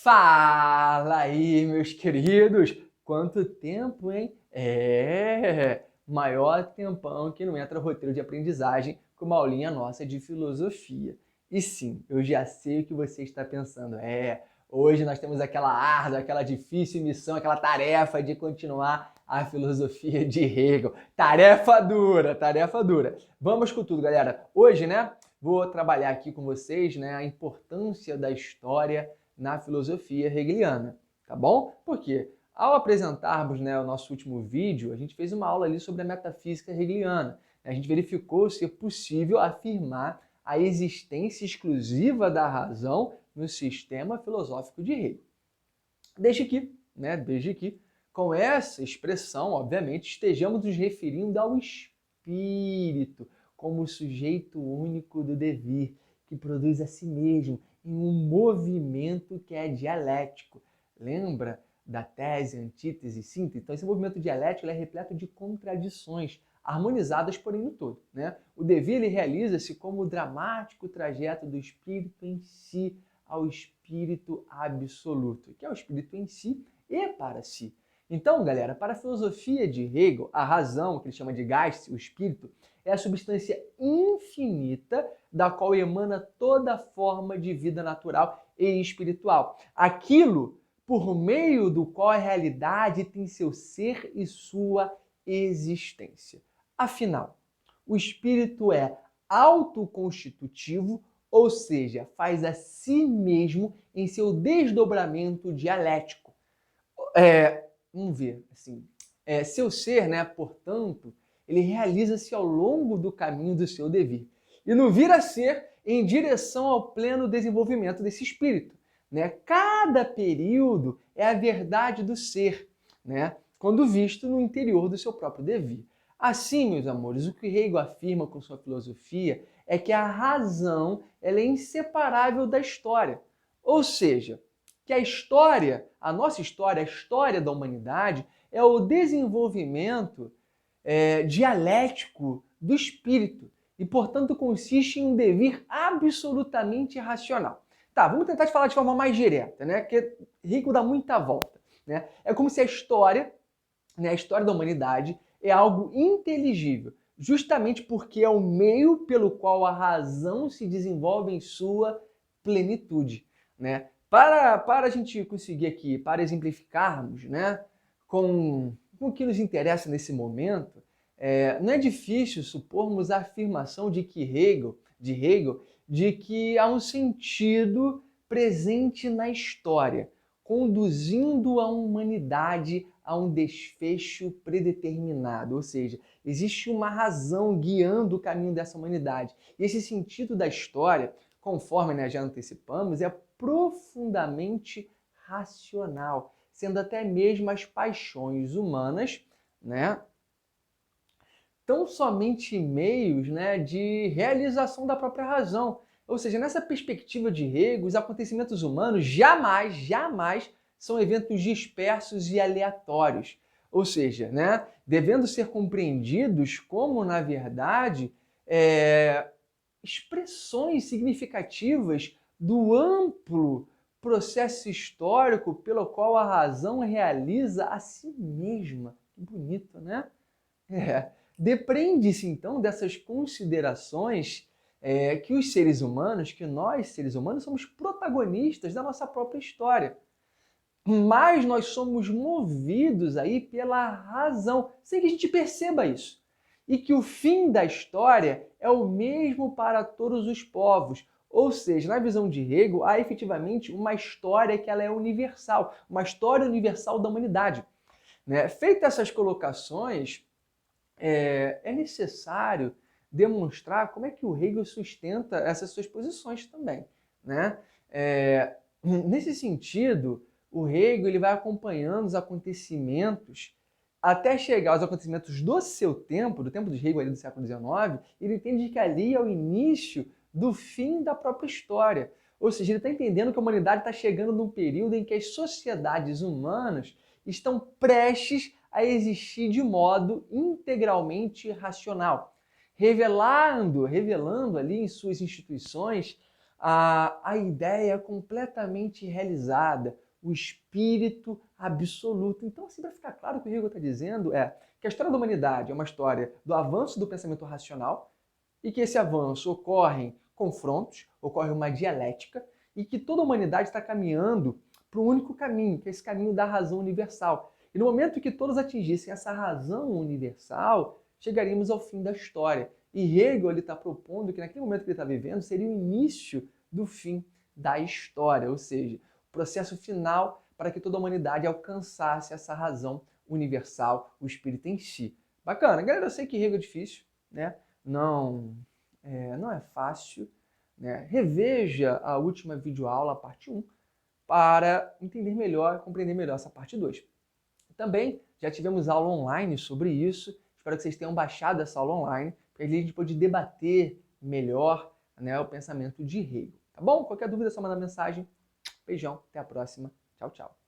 Fala aí, meus queridos! Quanto tempo, hein? Maior tempão que não entra roteiro de aprendizagem com uma aulinha nossa de filosofia. E sim, eu já sei o que você está pensando. Hoje nós temos aquela árdua, aquela difícil missão, aquela tarefa de continuar a filosofia de Hegel. Tarefa dura, tarefa dura. Vamos com tudo, galera. Hoje, vou trabalhar aqui com vocês, a importância da história na filosofia hegeliana, tá bom? Porque ao apresentarmos, o nosso último vídeo, a gente fez uma aula ali sobre a metafísica hegeliana. A gente verificou ser possível afirmar a existência exclusiva da razão no sistema filosófico de Hegel. Desde que, com essa expressão, obviamente, estejamos nos referindo ao espírito como sujeito único do devir, que produz a si mesmo em um movimento que é dialético. Lembra da tese, antítese, síntese? Então, esse movimento dialético é repleto de contradições, harmonizadas, porém, no todo. O devir realiza-se como o dramático trajeto do espírito em si ao espírito absoluto, que é o espírito em si e para si. Então, galera, para a filosofia de Hegel, a razão, que ele chama de Geist, o espírito, é a substância infinita da qual emana toda forma de vida natural e espiritual. Aquilo por meio do qual a realidade tem seu ser e sua existência. Afinal, o espírito é autoconstitutivo, ou seja, faz a si mesmo em seu desdobramento dialético. Vamos ver, assim, seu ser, portanto, ele realiza-se ao longo do caminho do seu devir. E no vir a ser, em direção ao pleno desenvolvimento desse espírito. Cada período é a verdade do ser, quando visto no interior do seu próprio devir. Assim, meus amores, o que Hegel afirma com sua filosofia é que a razão ela é inseparável da história. Ou seja, que a história, a nossa história, a história da humanidade, é o desenvolvimento dialético do espírito e, portanto, consiste em um devir absolutamente racional. Tá, vamos tentar falar de forma mais direta, porque Hegel dá muita volta. É como se a história da humanidade é algo inteligível, justamente porque é o meio pelo qual a razão se desenvolve em sua plenitude. Para a gente conseguir aqui, para exemplificarmos com o que nos interessa nesse momento, não é difícil supormos a afirmação de Hegel, de que há um sentido presente na história, conduzindo a humanidade a um desfecho predeterminado, ou seja, existe uma razão guiando o caminho dessa humanidade. E esse sentido da história, conforme já antecipamos, é profundamente racional, sendo até mesmo as paixões humanas, tão somente meios de realização da própria razão. Ou seja, nessa perspectiva de Hegel, os acontecimentos humanos jamais são eventos dispersos e aleatórios. Ou seja, devendo ser compreendidos como, na verdade, expressões significativas do amplo processo histórico pelo qual a razão realiza a si mesma. Que bonito, Depreende-se, então, dessas considerações que os seres humanos, que nós, seres humanos, somos protagonistas da nossa própria história. Mas nós somos movidos aí pela razão, sem que a gente perceba isso. E que o fim da história é o mesmo para todos os povos. Ou seja, na visão de Hegel, há efetivamente uma história que ela é universal, uma história universal da humanidade. Feitas essas colocações, é necessário demonstrar como é que o Hegel sustenta essas suas posições também. Nesse sentido, o Hegel ele vai acompanhando os acontecimentos até chegar aos acontecimentos do seu tempo, do tempo de Hegel ali do século XIX, ele entende que ali é o início do fim da própria história. Ou seja, ele está entendendo que a humanidade está chegando num período em que as sociedades humanas estão prestes a existir de modo integralmente racional, revelando ali em suas instituições a ideia completamente realizada, o espírito absoluto. Então, assim, para ficar claro, o que o Hegel está dizendo é que a história da humanidade é uma história do avanço do pensamento racional e que esse avanço ocorre confrontos, ocorre uma dialética e que toda a humanidade está caminhando para um único caminho, que é esse caminho da razão universal. E no momento em que todos atingissem essa razão universal, chegaríamos ao fim da história. E Hegel está propondo que naquele momento que ele está vivendo seria o início do fim da história, ou seja, o processo final para que toda a humanidade alcançasse essa razão universal, o espírito em si. Bacana, galera, eu sei que Hegel é difícil, né? Não é fácil, né? Reveja a última videoaula, a parte 1, para entender melhor, compreender melhor essa parte 2. Também já tivemos aula online sobre isso. Espero que vocês tenham baixado essa aula online, para a gente poder debater melhor, né, o pensamento de Hegel. Tá bom? Qualquer dúvida é só mandar mensagem. Beijão, até a próxima. Tchau, tchau.